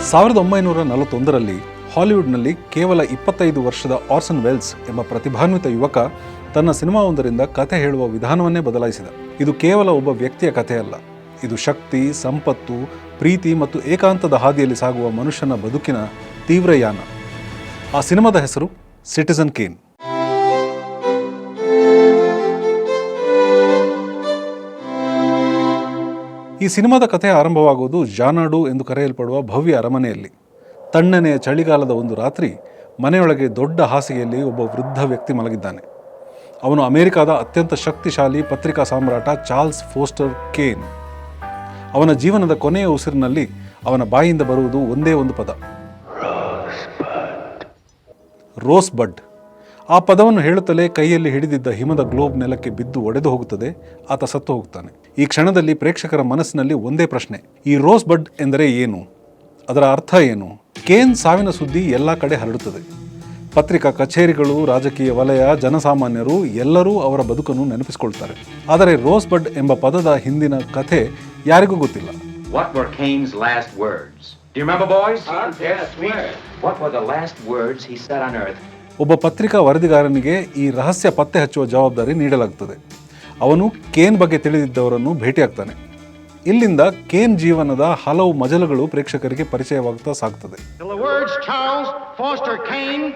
1941ರಲ್ಲಿ ಹಾಲಿವುಡ್ನಲ್ಲಿ ಕೇವಲ 25 ವರ್ಷದ Orson Wells ಎಂಬ ಪ್ರತಿಭಾನ್ವಿತ ಯುವಕ ತನ್ನ ಸಿನಿಮಾವೊಂದರಿಂದ ಕಥೆ ಹೇಳುವ ವಿಧಾನವನ್ನೇ ಬದಲಾಯಿಸಿದ. ಇದು ಕೇವಲ ಒಬ್ಬ ವ್ಯಕ್ತಿಯ ಕಥೆಯಲ್ಲ, ಇದು ಶಕ್ತಿ, ಸಂಪತ್ತು, ಪ್ರೀತಿ ಮತ್ತು ಏಕಾಂತದ ಹಾದಿಯಲ್ಲಿ ಸಾಗುವ ಮನುಷ್ಯನ ಬದುಕಿನ ತೀವ್ರ ಯಾನ. ಆ ಸಿನಿಮಾದ ಹೆಸರು ಸಿಟಿಜನ್ ಕೇನ್. ಈ ಸಿನಿಮಾದ ಕಥೆ ಆರಂಭವಾಗುವುದು ಜಾನಾಡು ಎಂದು ಕರೆಯಲ್ಪಡುವ ಭವ್ಯ ಅರಮನೆಯಲ್ಲಿ. ತಣ್ಣನೆಯ ಚಳಿಗಾಲದ ಒಂದು ರಾತ್ರಿ ಮನೆಯೊಳಗೆ ದೊಡ್ಡ ಹಾಸಿಗೆಯಲ್ಲಿ ಒಬ್ಬ ವೃದ್ಧ ವ್ಯಕ್ತಿ ಮಲಗಿದ್ದಾನೆ. ಅವನು ಅಮೆರಿಕಾದ ಅತ್ಯಂತ ಶಕ್ತಿಶಾಲಿ ಪತ್ರಿಕಾ ಸಾಮ್ರಾಟ ಚಾರ್ಲ್ಸ್ ಫೋಸ್ಟರ್ ಕೇನ್. ಅವನ ಜೀವನದ ಕೊನೆಯ ಉಸಿರಿನಲ್ಲಿ ಅವನ ಬಾಯಿಂದ ಬರುವುದು ಒಂದೇ ಒಂದು ಪದ, ರೋಸ್ ಬಡ್. ಆ ಪದವನ್ನು ಹೇಳುತ್ತಲೇ ಕೈಯಲ್ಲಿ ಹಿಡಿದಿದ್ದ ಹಿಮದ ಗ್ಲೋಬ್ ನೆಲಕ್ಕೆ ಬಿದ್ದು ಒಡೆದು ಹೋಗುತ್ತದೆ. ಆತ ಸತ್ತು ಹೋಗುತ್ತಾನೆ. ಈ ಕ್ಷಣದಲ್ಲಿ ಪ್ರೇಕ್ಷಕರ ಮನಸ್ಸಿನಲ್ಲಿ ಒಂದೇ ಪ್ರಶ್ನೆ, ಈ ರೋಸ್ ಬಡ್ ಎಂದರೆ ಏನು? ಅದರ ಅರ್ಥ ಏನು? ಕೇನ್ ಸಾವಿನ ಸುದ್ದಿ ಎಲ್ಲ ಕಡೆ ಹರಡುತ್ತದೆ. ಪತ್ರಿಕಾ ಕಚೇರಿಗಳು, ರಾಜಕೀಯ ವಲಯ, ಜನಸಾಮಾನ್ಯರು ಎಲ್ಲರೂ ಅವರ ಬದುಕನ್ನು ನೆನಪಿಸಿಕೊಳ್ತಾರೆ. ಆದರೆ ರೋಸ್ ಬಡ್ ಎಂಬ ಪದದ ಹಿಂದಿನ ಕಥೆ ಯಾರಿಗೂ ಗೊತ್ತಿಲ್ಲ. What were Kane's last words? Do you remember, boys? Yes, sweet. What were the last words he said on earth? ಒಬ್ಬ ಪತ್ರಿಕಾ ವರದಿಗಾರನಿಗೆ ಈ ರಹಸ್ಯ ಪತ್ತೆ ಹಚ್ಚುವ ಜವಾಬ್ದಾರಿ ನೀಡಲಾಗುತ್ತದೆ. ಅವನು ಕೇನ್ ಬಗ್ಗೆ ತಿಳಿದಿದ್ದವರನ್ನು ಭೇಟಿಯಾಗ್ತಾನೆ. ಇಲ್ಲಿಂದ ಕೇನ್ ಜೀವನದ ಹಲವು ಮಜಲುಗಳು ಪ್ರೇಕ್ಷಕರಿಗೆ ಪರಿಚಯವಾಗುತ್ತಾ ಸಾಗುತ್ತದೆ. The words Charles Foster Kane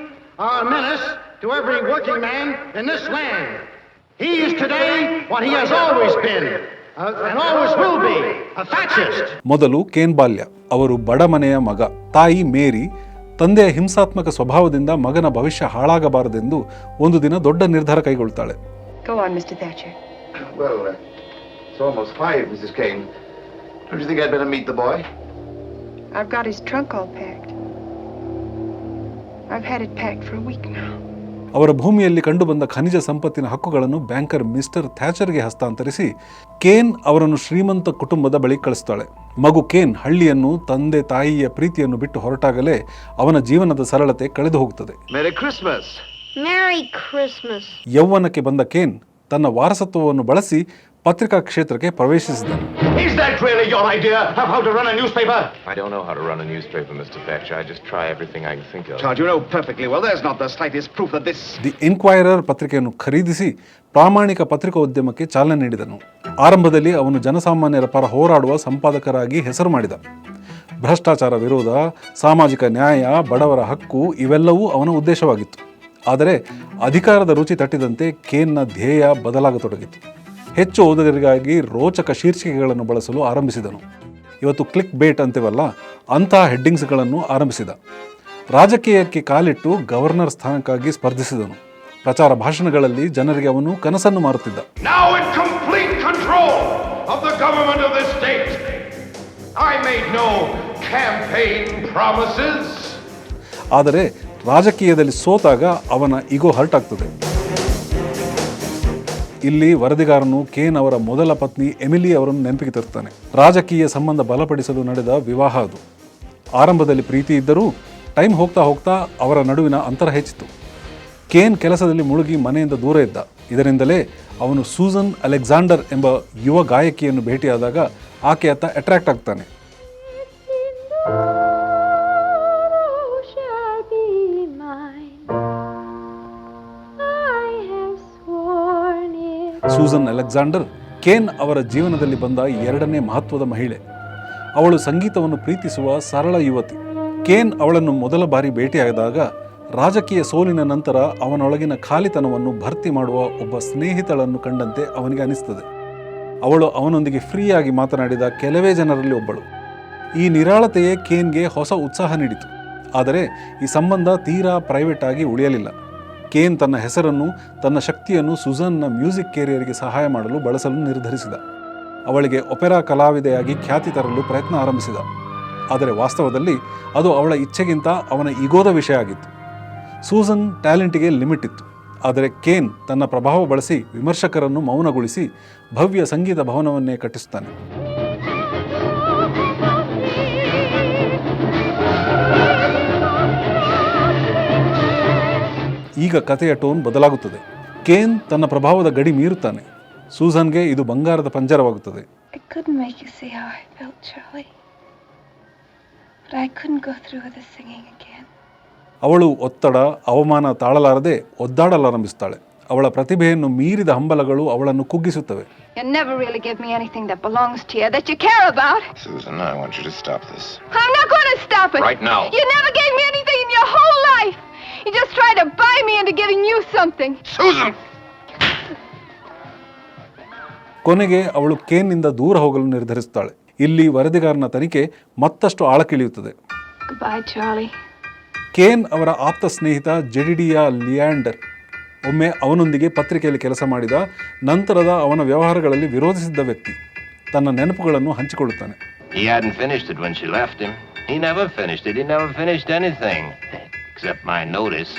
are a menace to every working man in this land. He is today what he has always been and always will be, a fascist. ಮೊದಲು Kane ಬಾಲ್ಯ. ಅವರು ಬಡ ಮನೆಯ ಮಗ. ತಾಯಿ ಮೇರಿ ತಂದೆಯ ಹಿಂಸಾತ್ಮಕ ಸ್ವಭಾವದಿಂದ ಮಗನ ಭವಿಷ್ಯ ಹಾಳಾಗಬಾರದೆಂದು ಒಂದು ದಿನ ದೊಡ್ಡ ನಿರ್ಧಾರ ಕೈಗೊಳ್ತಾಳೆ. Go on, Mr. Thatcher. Well, it's almost 5, Mrs. Kane. Don't you think I'd better meet the boy? I've got his trunk all packed. I've had it packed for a week now. ಅವರ ಭೂಮಿಯಲ್ಲಿ ಕಂಡುಬಂದ ಖನಿಜ ಸಂಪತ್ತಿನ ಹಕ್ಕುಗಳನ್ನು banker mister ಥ್ಯಾಚರ್ಗೆ ಹಸ್ತಾಂತರಿಸಿ Kane ಅವರನ್ನು ಶ್ರೀಮಂತ ಕುಟುಂಬದ ಬಳಿ ಕಳಿಸ್ತಾಳೆ. ಮಗು ಕೇನ್ ಹಳ್ಳಿಯನ್ನು, ತಂದೆ ತಾಯಿಯ ಪ್ರೀತಿಯನ್ನು ಬಿಟ್ಟು ಹೊರಟಾಗಲೇ ಅವನ ಜೀವನದ ಸರಳತೆ ಕಳೆದು ಹೋಗುತ್ತದೆ. Merry Christmas. Merry Christmas. ಯೌವನಕ್ಕೆ ಬಂದ ಕೇನ್ ತನ್ನ ವಾರಸತ್ವವನ್ನು ಬಳಸಿ ಪತ್ರಿಕಾ ಕ್ಷೇತ್ರಕ್ಕೆ ಪ್ರವೇಶಿಸಿದನು. Is that really your idea of how to run a newspaper? I don't know how to run a newspaper, Mr. Thatcher. I just try everything I can think of. Charles, you know perfectly well there's not the slightest proof that this... the Inquirer ಪತ್ರಿಕೆಯನ್ನು ಖರೀದಿಸಿ ಪ್ರಾಮಾಣಿಕ ಪತ್ರಿಕೋದ್ಯಮಕ್ಕೆ ಚಾಲನೆ ನೀಡಿದನು. ಆರಂಭದಲ್ಲಿ ಅವನು ಜನಸಾಮಾನ್ಯರ ಪರ ಹೋರಾಡುವ ಸಂಪಾದಕರಾಗಿ ಹೆಸರು ಮಾಡಿದ. ಭ್ರಷ್ಟಾಚಾರ ವಿರೋಧ, ಸಾಮಾಜಿಕ ನ್ಯಾಯ, ಬಡವರ ಹಕ್ಕು ಇವೆಲ್ಲವೂ ಅವನ ಉದ್ದೇಶವಾಗಿತ್ತು. ಆದರೆ ಅಧಿಕಾರದ ರುಚಿ ತಟ್ಟಿದಂತೆ ಕೇನ್ನ ಧ್ಯೇಯ ಬದಲಾಗತೊಡಗಿತು. ಹೆಚ್ಚು ಓದುಗರಿಗಾಗಿ ರೋಚಕ ಶೀರ್ಷಿಕೆಗಳನ್ನು ಬಳಸಲು ಆರಂಭಿಸಿದನು. ಇವತ್ತು ಕ್ಲಿಕ್ ಬೇಟ್ ಅಂತೀವಲ್ಲ, ಅಂತಹ ಹೆಡ್ಡಿಂಗ್ಸ್ಗಳನ್ನು ಆರಂಭಿಸಿದ. ರಾಜಕೀಯಕ್ಕೆ ಕಾಲಿಟ್ಟು ಗವರ್ನರ್ ಸ್ಥಾನಕ್ಕಾಗಿ ಸ್ಪರ್ಧಿಸಿದನು. ಪ್ರಚಾರ ಭಾಷಣಗಳಲ್ಲಿ ಜನರಿಗೆ ಅವನು ಕನಸನ್ನು ಮಾರುತ್ತಿದ್ದ. Now in complete control of the government of this state, I made no campaign promises. ಆದರೆ ರಾಜಕೀಯದಲ್ಲಿ ಸೋತಾಗ ಅವನ ಈಗೋ ಹರ್ಟ್ ಆಗ್ತದೆ. ಇಲ್ಲಿ ವರದಿಗಾರನು ಕೇನ್ ಅವರ ಮೊದಲ ಪತ್ನಿ ಎಮಿಲಿ ಅವರನ್ನು ನೆನಪಿಗೆ ತರುತ್ತಾನೆ. ರಾಜಕೀಯ ಸಂಬಂಧ ಬಲಪಡಿಸಲು ನಡೆದ ವಿವಾಹ ಅದು. ಆರಂಭದಲ್ಲಿ ಪ್ರೀತಿ ಇದ್ದರೂ ಟೈಮ್ ಹೋಗ್ತಾ ಹೋಗ್ತಾ ಅವರ ನಡುವಿನ ಅಂತರ ಹೆಚ್ಚಿತು. ಕೇನ್ ಕೆಲಸದಲ್ಲಿ ಮುಳುಗಿ ಮನೆಯಿಂದ ದೂರ ಇದ್ದ. ಇದರಿಂದಲೇ ಅವನು ಸೂಸನ್ ಅಲೆಕ್ಸಾಂಡರ್ ಎಂಬ ಯುವ ಗಾಯಕಿಯನ್ನು ಭೇಟಿಯಾದಾಗ ಆಕೆಯತ್ತ ಅಟ್ರಾಕ್ಟ್ ಆಗ್ತಾನೆ. ಸೂಸನ್ ಅಲೆಕ್ಸಾಂಡರ್ ಕೇನ್ ಅವರ ಜೀವನದಲ್ಲಿ ಬಂದ ಎರಡನೇ ಮಹತ್ವದ ಮಹಿಳೆ. ಅವಳು ಸಂಗೀತವನ್ನು ಪ್ರೀತಿಸುವ ಸರಳ ಯುವತಿ. ಕೇನ್ ಅವಳನ್ನು ಮೊದಲ ಬಾರಿ ಭೇಟಿಯಾದಾಗ ರಾಜಕೀಯ ಸೋಲಿನ ನಂತರ ಅವನೊಳಗಿನ ಖಾಲಿತನವನ್ನು ಭರ್ತಿ ಮಾಡುವ ಒಬ್ಬ ಸ್ನೇಹಿತಳನ್ನು ಕಂಡಂತೆ ಅವನಿಗೆ ಅನಿಸ್ತದೆ. ಅವಳು ಅವನೊಂದಿಗೆ ಫ್ರೀಯಾಗಿ ಮಾತನಾಡಿದ ಕೆಲವೇ ಜನರಲ್ಲಿ ಒಬ್ಬಳು. ಈ ನಿರಾಳತೆಯೇ ಕೇನ್ಗೆ ಹೊಸ ಉತ್ಸಾಹ ನೀಡಿತು. ಆದರೆ ಈ ಸಂಬಂಧ ತೀರಾ ಪ್ರೈವೇಟ್ ಆಗಿ ಉಳಿಯಲಿಲ್ಲ. ಕೇನ್ ತನ್ನ ಹೆಸರನ್ನು, ತನ್ನ ಶಕ್ತಿಯನ್ನು ಸುಜನ್ನ ಮ್ಯೂಸಿಕ್ ಕೆರಿಯರ್ಗೆ ಸಹಾಯ ಮಾಡಲು ಬಳಸಲು ನಿರ್ಧರಿಸಿದ. ಅವಳಿಗೆ ಒಪೆರಾ ಕಲಾವಿದೆಯಾಗಿ ಖ್ಯಾತಿ ತರಲು ಪ್ರಯತ್ನ ಆರಂಭಿಸಿದ. ಆದರೆ ವಾಸ್ತವದಲ್ಲಿ ಅದು ಅವಳ ಇಚ್ಛೆಗಿಂತ ಅವನ ಈಗೋದ ವಿಷಯ ಆಗಿತ್ತು. ಸೂಸನ್ ಟ್ಯಾಲೆಂಟಿಗೆ ಲಿಮಿಟ್ ಇತ್ತು. ಆದರೆ ಕೇನ್ ತನ್ನ ಪ್ರಭಾವ ಬಳಸಿ ವಿಮರ್ಶಕರನ್ನು ಮೌನಗೊಳಿಸಿ ಭವ್ಯ ಸಂಗೀತ ಭವನವನ್ನೇ ಕಟ್ಟಿಸುತ್ತಾನೆ. ಈಗ ಕಥೆಯ ಟೋನ್ ಬದಲಾಗುತ್ತದೆ. ಕೇನ್ ತನ್ನ ಪ್ರಭಾವದ ಗಡಿ ಮೀರುತ್ತಾನೆ. ಸೂಸನ್ಗೆ ಇದು ಬಂಗಾರದ ಪಂಜರವಾಗುತ್ತದೆ. I couldn't make you see how I felt, Charlie. But I couldn't go through with the singing again. ಅವಳು ಒತ್ತಡ ಅವಮಾನ ತಾಳಲಾರದೆ ಒದ್ದಾಡಲಾರಂಭಿಸ್ತಾಳೆ. ಅವಳ ಪ್ರತಿಭೆಯನ್ನು ಮೀರಿದ ಹಂಬಲಗಳು ಅವಳನ್ನು ಕುಗ್ಗಿಸುತ್ತವೆ. You never really give me anything that belongs to you, that you care about. Susan, I want you to stop this. I'm not going to stop it. Right now. You never gave me anything in your whole life. You just tried to buy me into giving you something. Susan! ಕೊನೆಗೆ ಅವಳು ಕೇನ್ನಿಂದ ದೂರ ಹೋಗಲು ನಿರ್ಧರಿಸುತ್ತಾಳೆ. ಇಲ್ಲಿ ವರದಿಗಾರನ ತನಿಖೆ ಮತ್ತಷ್ಟು ಆಳಕ್ಕಿಳಿಯುತ್ತದೆ. Goodbye, Charlie. Kane ಅವರ ಆಪ್ತ ಸ್ನೇಹಿತ ಜೆಡಿಡಿಯಾ ಲಿಯಾಂಡರ್ ಒಮ್ಮೆ ಅವನೊಂದಿಗೆ ಪತ್ರಿಕೆಯಲ್ಲಿ ಕೆಲಸ ಮಾಡಿದ ನಂತರದ ಅವನ ವ್ಯವಹಾರಗಳಲ್ಲಿ ವಿರೋಧಿಸಿದ್ದ ವ್ಯಕ್ತಿ ತನ್ನ ನೆನಪುಗಳನ್ನು ಹಂಚಿಕೊಳ್ಳುತ್ತಾನೆ. He hadn't finished it when she left him. He never finished it. He never finished anything. Except my notice.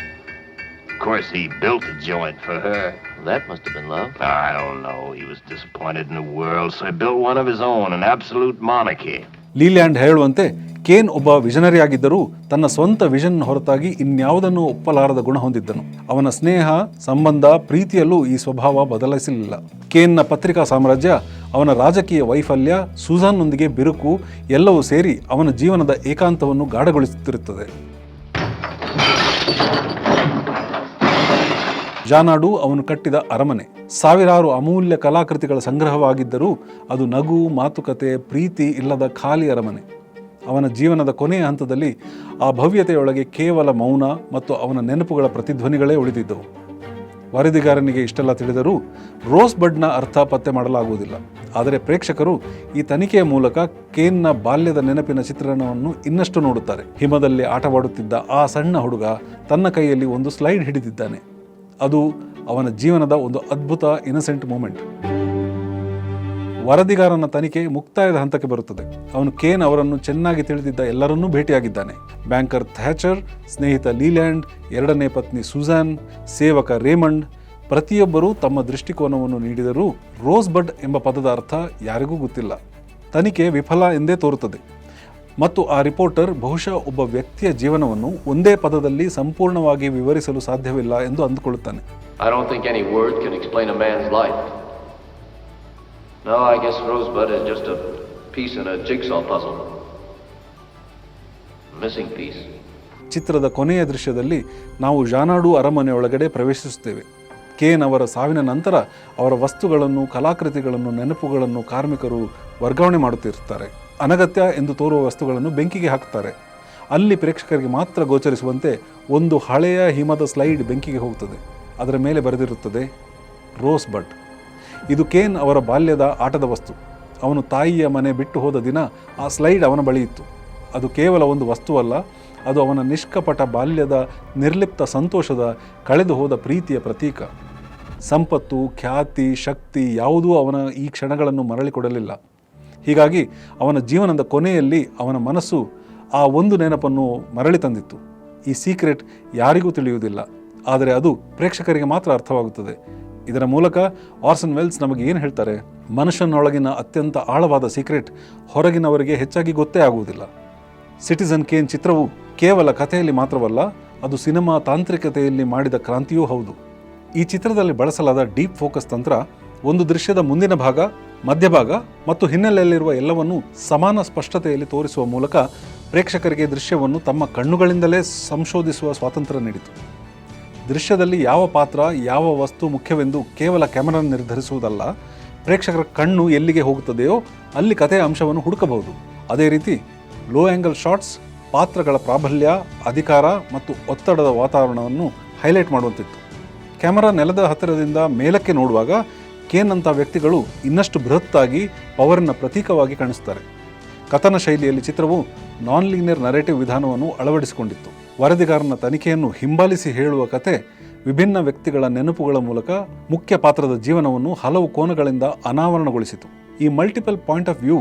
Of course, he built a joint for her. That must have been love. I don't know. He was disappointed in the world, so he built one of his own, an absolute monarchy. ಲೀಲ್ಯಾಂಡ್ ಹೇಳುವಂತೆ Kane ಒಬ್ಬ visionary ಆಗಿದ್ದರೂ ತನ್ನ ಸ್ವಂತ vision ಹೊರತಾಗಿ ಇನ್ಯಾವುದನ್ನು ಒಪ್ಪಲಾರದ ಗುಣ ಹೊಂದಿದ್ದನು. ಅವನ ಸ್ನೇಹ, ಸಂಬಂಧ, ಪ್ರೀತಿಯಲ್ಲೂ ಈ ಸ್ವಭಾವ ಬದಲಾಯಿಸಲಿಲ್ಲ. ಕೇನ್ನ ಪತ್ರಿಕಾ ಸಾಮ್ರಾಜ್ಯ, ಅವನ ರಾಜಕೀಯ ವೈಫಲ್ಯ, ಸೂಸಾನ್ನೊಂದಿಗೆ ಬಿರುಕು ಎಲ್ಲವೂ ಸೇರಿ ಅವನ ಜೀವನದ ಏಕಾಂತವನ್ನು ಗಾಢಗೊಳಿಸುತ್ತಿರುತ್ತದೆ. ಜಾನಾಡು ಅವನು ಕಟ್ಟಿದ ಅರಮನೆ ಸಾವಿರಾರು ಅಮೂಲ್ಯ ಕಲಾಕೃತಿಗಳ ಸಂಗ್ರಹವಾಗಿದ್ದರೂ ಅದು ನಗು, ಮಾತುಕತೆ, ಪ್ರೀತಿ ಇಲ್ಲದ ಖಾಲಿ ಅರಮನೆ. ಅವನ ಜೀವನದ ಕೊನೆಯ ಹಂತದಲ್ಲಿ ಆ ಭವ್ಯತೆಯೊಳಗೆ ಕೇವಲ ಮೌನ ಮತ್ತು ಅವನ ನೆನಪುಗಳ ಪ್ರತಿಧ್ವನಿಗಳೇ ಉಳಿದಿದ್ದವು. ವರದಿಗಾರನಿಗೆ ಇಷ್ಟೆಲ್ಲ ತಿಳಿದರೂ ರೋಸ್ ಬಡ್ನ ಅರ್ಥ ಪತ್ತೆ ಮಾಡಲಾಗುವುದಿಲ್ಲ. ಆದರೆ ಪ್ರೇಕ್ಷಕರು ಈ ತನಿಖೆಯ ಮೂಲಕ ಕೇನ್ನ ಬಾಲ್ಯದ ನೆನಪಿನ ಚಿತ್ರಣವನ್ನು ಇನ್ನಷ್ಟು ನೋಡುತ್ತಾರೆ. ಹಿಮದಲ್ಲಿ ಆಟವಾಡುತ್ತಿದ್ದ ಆ ಸಣ್ಣ ಹುಡುಗ ತನ್ನ ಕೈಯಲ್ಲಿ ಒಂದು ಸ್ಲೈಡ್ ಹಿಡಿದಿದ್ದಾನೆ. ಅದು ಅವನ ಜೀವನದ ಒಂದು ಅದ್ಭುತ ಇನಸೆಂಟ್ ಮೂಮೆಂಟ್. ವರದಿಗಾರನ ತನಿಖೆ ಮುಕ್ತಾಯದ ಹಂತಕ್ಕೆ ಬರುತ್ತದೆ. ಅವನು ಕೇನ್ ಅವರನ್ನು ಚೆನ್ನಾಗಿ ತಿಳಿದಿದ್ದ ಎಲ್ಲರನ್ನೂ ಭೇಟಿಯಾಗಿದ್ದಾನೆ. ಬ್ಯಾಂಕರ್ ಥ್ಯಾಚರ್, ಸ್ನೇಹಿತ ಲೀಲ್ಯಾಂಡ್, ಎರಡನೇ ಪತ್ನಿ ಸೂಸಾನ್, ಸೇವಕ ರೇಮಂಡ್, ಪ್ರತಿಯೊಬ್ಬರೂ ತಮ್ಮ ದೃಷ್ಟಿಕೋನವನ್ನು ನೀಡಿದರೂ ರೋಸ್ ಬಡ್ ಎಂಬ ಪದದ ಅರ್ಥ ಯಾರಿಗೂ ಗೊತ್ತಿಲ್ಲ. ತನಿಖೆ ವಿಫಲ ಎಂದೇ ತೋರುತ್ತದೆ ಮತ್ತು ಆ ರಿಪೋರ್ಟರ್ ಬಹುಶಃ ಒಬ್ಬ ವ್ಯಕ್ತಿಯ ಜೀವನವನ್ನು ಒಂದೇ ಪದದಲ್ಲಿ ಸಂಪೂರ್ಣವಾಗಿ ವಿವರಿಸಲು ಸಾಧ್ಯವಿಲ್ಲ ಎಂದು ಅಂದುಕೊಳ್ಳುತ್ತಾನೆ. I don't think any word can explain a man's life. No, I guess Rosebud is just a piece in a jigsaw puzzle. Missing piece. ಚಿತ್ರದ ಕೊನೆಯ ದೃಶ್ಯದಲ್ಲಿ ನಾವು ಜಾನಾಡು ಅರಮನೆಯೊಳಗಡೆ ಪ್ರವೇಶಿಸುತ್ತೇವೆ. ಕೇನ್ ಅವರ ಸಾವಿನ ನಂತರ ಅವರ ವಸ್ತುಗಳನ್ನು, ಕಲಾಕೃತಿಗಳನ್ನು, ನೆನಪುಗಳನ್ನು ಕಾರ್ಮಿಕರು ವರ್ಗಾವಣೆ ಮಾಡುತ್ತಿರುತ್ತಾರೆ. ಅನಗತ್ಯ ಎಂದು ತೋರುವ ವಸ್ತುಗಳನ್ನು ಬೆಂಕಿಗೆ ಹಾಕ್ತಾರೆ. ಅಲ್ಲಿ ಪ್ರೇಕ್ಷಕರಿಗೆ ಮಾತ್ರ ಗೋಚರಿಸುವಂತೆ ಒಂದು ಹಳೆಯ ಹಿಮದ ಸ್ಲೈಡ್ ಬೆಂಕಿಗೆ ಹೋಗುತ್ತದೆ. ಅದರ ಮೇಲೆ ಬರೆದಿರುತ್ತದೆ ರೋಸ್ ಬಡ್. ಇದು ಕೇನ್ ಅವರ ಬಾಲ್ಯದ ಆಟದ ವಸ್ತು. ಅವನು ತಾಯಿಯ ಮನೆ ಬಿಟ್ಟು ಹೋದ ದಿನ ಆ ಸ್ಲೈಡ್ ಅವನ ಬಳಿ ಇತ್ತು. ಅದು ಕೇವಲ ಒಂದು ವಸ್ತುವಲ್ಲ, ಅದು ಅವನ ನಿಷ್ಕಪಟ ಬಾಲ್ಯದ ನಿರ್ಲಿಪ್ತ ಸಂತೋಷದ, ಕಳೆದು ಹೋದ ಪ್ರೀತಿಯ ಪ್ರತೀಕ. ಸಂಪತ್ತು, ಖ್ಯಾತಿ, ಶಕ್ತಿ ಯಾವುದೂ ಅವನ ಈ ಕ್ಷಣಗಳನ್ನು ಮರಳಿಕೊಡಲಿಲ್ಲ. ಹೀಗಾಗಿ ಅವನ ಜೀವನದ ಕೊನೆಯಲ್ಲಿ ಅವನ ಮನಸ್ಸು ಆ ಒಂದು ನೆನಪನ್ನು ಮರಳಿ ತಂದಿತ್ತು. ಈ ಸೀಕ್ರೆಟ್ ಯಾರಿಗೂ ತಿಳಿಯುವುದಿಲ್ಲ, ಆದರೆ ಅದು ಪ್ರೇಕ್ಷಕರಿಗೆ ಮಾತ್ರ ಅರ್ಥವಾಗುತ್ತದೆ. ಇದರ ಮೂಲಕ ಆರ್ಸನ್ ವೆಲ್ಸ್ ನಮಗೆ ಏನು ಹೇಳ್ತಾರೆ? ಮನುಷ್ಯನೊಳಗಿನ ಅತ್ಯಂತ ಆಳವಾದ ಸೀಕ್ರೆಟ್ ಹೊರಗಿನವರಿಗೆ ಹೆಚ್ಚಾಗಿ ಗೊತ್ತೇ ಆಗುವುದಿಲ್ಲ. ಸಿಟಿಸನ್ ಕೇನ್ ಚಿತ್ರವು ಕೇವಲ ಕಥೆಯಲ್ಲಿ ಮಾತ್ರವಲ್ಲ, ಅದು ಸಿನಿಮಾ ತಾಂತ್ರಿಕತೆಯಲ್ಲಿ ಮಾಡಿದ ಕ್ರಾಂತಿಯೂ ಹೌದು. ಈ ಚಿತ್ರದಲ್ಲಿ ಬಳಸಲಾದ ಡೀಪ್ ಫೋಕಸ್ ತಂತ್ರ ಒಂದು ದೃಶ್ಯದ ಮುಂದಿನ ಭಾಗ, ಮಧ್ಯಭಾಗ ಮತ್ತು ಹಿನ್ನೆಲೆಯಲ್ಲಿರುವ ಎಲ್ಲವನ್ನೂ ಸಮಾನ ಸ್ಪಷ್ಟತೆಯಲ್ಲಿ ತೋರಿಸುವ ಮೂಲಕ ಪ್ರೇಕ್ಷಕರಿಗೆ ದೃಶ್ಯವನ್ನು ತಮ್ಮ ಕಣ್ಣುಗಳಿಂದಲೇ ಸಂಶೋಧಿಸುವ ಸ್ವಾತಂತ್ರ್ಯ ನೀಡಿತು. ದೃಶ್ಯದಲ್ಲಿ ಯಾವ ಪಾತ್ರ, ಯಾವ ವಸ್ತು ಮುಖ್ಯವೆಂದು ಕೇವಲ ಕ್ಯಾಮರಾ ನಿರ್ಧರಿಸುವುದಲ್ಲ, ಪ್ರೇಕ್ಷಕರ ಕಣ್ಣು ಎಲ್ಲಿಗೆ ಹೋಗುತ್ತದೆಯೋ ಅಲ್ಲಿ ಕಥೆಯ ಅಂಶವನ್ನು ಹುಡುಕಬಹುದು. ಅದೇ ರೀತಿ ಲೋ ಆ್ಯಂಗಲ್ ಶಾಟ್ಸ್ ಪಾತ್ರಗಳ ಪ್ರಾಬಲ್ಯ, ಅಧಿಕಾರ ಮತ್ತು ಒತ್ತಡದ ವಾತಾವರಣವನ್ನು ಹೈಲೈಟ್ ಮಾಡುವಂತಿತ್ತು. ಕ್ಯಾಮರಾ ನೆಲದ ಹತ್ತಿರದಿಂದ ಮೇಲಕ್ಕೆ ನೋಡುವಾಗ ಕೇನ್ ಅಂಥ ವ್ಯಕ್ತಿಗಳು ಇನ್ನಷ್ಟು ಬೃಹತ್ತಾಗಿ ಪವರ್ನ ಪ್ರತೀಕವಾಗಿ ಕಾಣಿಸ್ತಾರೆ. ಕಥನ ಶೈಲಿಯಲ್ಲಿ ಚಿತ್ರವು ನಾನ್ ಲೀನಿಯರ್ ನರೇಟಿವ್ ವಿಧಾನವನ್ನು ಅಳವಡಿಸಿಕೊಂಡಿತ್ತು. ವರದಿಗಾರನ ತನಿಖೆಯನ್ನು ಹಿಂಬಾಲಿಸಿ ಹೇಳುವ ಕತೆ ವಿಭಿನ್ನ ವ್ಯಕ್ತಿಗಳ ನೆನಪುಗಳ ಮೂಲಕ ಮುಖ್ಯ ಪಾತ್ರದ ಜೀವನವನ್ನು ಹಲವು ಕೋನಗಳಿಂದ ಅನಾವರಣಗೊಳಿಸಿತು. ಈ ಮಲ್ಟಿಪಲ್ ಪಾಯಿಂಟ್ ಆಫ್ ವ್ಯೂ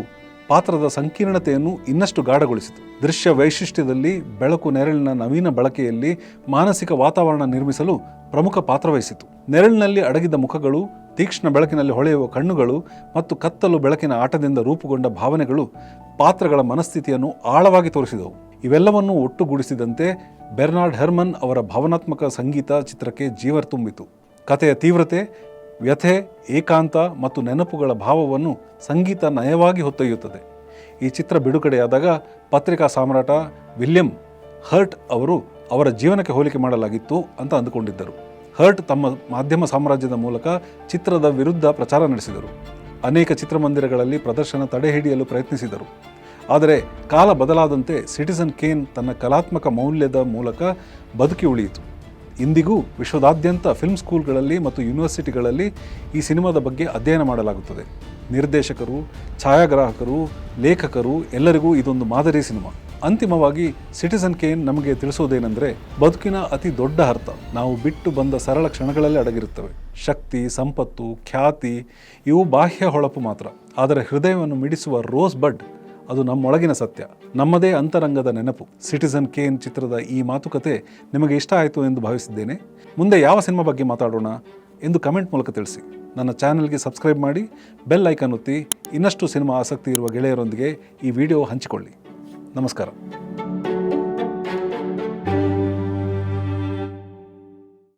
ಪಾತ್ರದ ಸಂಕೀರ್ಣತೆಯನ್ನು ಇನ್ನಷ್ಟು ಗಾಢಗೊಳಿಸಿತು. ದೃಶ್ಯ ವೈಶಿಷ್ಟ್ಯದಲ್ಲಿ ಬೆಳಕು, ನೆರಳಿನ ನವೀನ ಬಳಕೆಯಲ್ಲಿ ಮಾನಸಿಕ ವಾತಾವರಣ ನಿರ್ಮಿಸಲು ಪ್ರಮುಖ ಪಾತ್ರವಹಿಸಿತು. ನೆರಳಿನಲ್ಲಿ ಅಡಗಿದ್ದ ಮುಖಗಳು, ತೀಕ್ಷ್ಣ ಬೆಳಕಿನಲ್ಲಿ ಹೊಳೆಯುವ ಕಣ್ಣುಗಳು ಮತ್ತು ಕತ್ತಲು ಬೆಳಕಿನ ಆಟದಿಂದ ರೂಪುಗೊಂಡ ಭಾವನೆಗಳು ಪಾತ್ರಗಳ ಮನಸ್ಥಿತಿಯನ್ನು ಆಳವಾಗಿ ತೋರಿಸಿದವು. ಇವೆಲ್ಲವನ್ನೂ ಒಟ್ಟುಗೂಡಿಸಿದಂತೆ ಬೆರ್ನಾರ್ಡ್ ಹೆರ್ಮನ್ ಅವರ ಭಾವನಾತ್ಮಕ ಸಂಗೀತ ಚಿತ್ರಕ್ಕೆ ಜೀವ ತುಂಬಿತು. ಕಥೆಯ ತೀವ್ರತೆ, ವ್ಯಥೆ, ಏಕಾಂತ ಮತ್ತು ನೆನಪುಗಳ ಭಾವವನ್ನು ಸಂಗೀತ ನಯವಾಗಿ ಹೊತ್ತೊಯ್ಯುತ್ತದೆ. ಈ ಚಿತ್ರ ಬಿಡುಗಡೆಯಾದಾಗ ಪತ್ರಿಕಾ ಸಾಮ್ರಾಟ ವಿಲಿಯಂ ಹರ್ಟ್ ಅವರು ಅವರ ಜೀವನಕ್ಕೆ ಹೋಲಿಕೆ ಮಾಡಲಾಗಿತ್ತು ಅಂತ ಅಂದುಕೊಂಡಿದ್ದರು. ಹರ್ಟ್ ತಮ್ಮ ಮಾಧ್ಯಮ ಸಾಮ್ರಾಜ್ಯದ ಮೂಲಕ ಚಿತ್ರದ ವಿರುದ್ಧ ಪ್ರಚಾರ ನಡೆಸಿದರು. ಅನೇಕ ಚಿತ್ರಮಂದಿರಗಳಲ್ಲಿ ಪ್ರದರ್ಶನ ತಡೆಹಿಡಿಯಲು ಪ್ರಯತ್ನಿಸಿದರು. ಆದರೆ ಕಾಲ ಬದಲಾದಂತೆ ಸಿಟಿಸನ್ ಕೇನ್ ತನ್ನ ಕಲಾತ್ಮಕ ಮೌಲ್ಯದ ಮೂಲಕ ಬದುಕಿ ಉಳಿಯಿತು. ಇಂದಿಗೂ ವಿಶ್ವದಾದ್ಯಂತ ಫಿಲ್ಮ್ ಸ್ಕೂಲ್ಗಳಲ್ಲಿ ಮತ್ತು ಯೂನಿವರ್ಸಿಟಿಗಳಲ್ಲಿ ಈ ಸಿನಿಮಾದ ಬಗ್ಗೆ ಅಧ್ಯಯನ ಮಾಡಲಾಗುತ್ತದೆ. ನಿರ್ದೇಶಕರು, ಛಾಯಾಗ್ರಾಹಕರು, ಲೇಖಕರು ಎಲ್ಲರಿಗೂ ಇದೊಂದು ಮಾದರಿ ಸಿನಿಮಾ. ಅಂತಿಮವಾಗಿ ಸಿಟಿಸನ್ ಕೇನ್ ನಮಗೆ ತಿಳಿಸೋದೇನೆಂದರೆ, ಬದುಕಿನ ಅತಿ ದೊಡ್ಡ ಅರ್ಥ ನಾವು ಬಿಟ್ಟು ಬಂದ ಸರಳ ಕ್ಷಣಗಳಲ್ಲೇ ಅಡಗಿರುತ್ತವೆ. ಶಕ್ತಿ, ಸಂಪತ್ತು, ಖ್ಯಾತಿ ಇವು ಬಾಹ್ಯ ಹೊಳಪು ಮಾತ್ರ. ಆದರೆ ಹೃದಯವನ್ನು ಮಿಡಿಸುವ ರೋಸ್ ಬಡ್ ಅದು ನಮ್ಮೊಳಗಿನ ಸತ್ಯ, ನಮ್ಮದೇ ಅಂತರಂಗದ ನೆನಪು. ಸಿಟಿಸನ್ ಕೇನ್ ಚಿತ್ರದ ಈ ಮಾತುಕತೆ ನಿಮಗೆ ಇಷ್ಟ ಆಯಿತು ಎಂದು ಭಾವಿಸಿದ್ದೇನೆ. ಮುಂದೆ ಯಾವ ಸಿನಿಮಾ ಬಗ್ಗೆ ಮಾತಾಡೋಣ ಎಂದು ಕಮೆಂಟ್ ಮೂಲಕ ತಿಳಿಸಿ. ನನ್ನ ಚಾನೆಲ್ಗೆ ಸಬ್ಸ್ಕ್ರೈಬ್ ಮಾಡಿ, ಬೆಲ್ ಐಕಾನ್ ಒತ್ತಿ ಇನ್ನಷ್ಟು ಸಿನಿಮಾ ಆಸಕ್ತಿ ಇರುವ ಗೆಳೆಯರೊಂದಿಗೆ ಈ ವಿಡಿಯೋ ಹಂಚಿಕೊಳ್ಳಿ. ನಮಸ್ಕಾರ.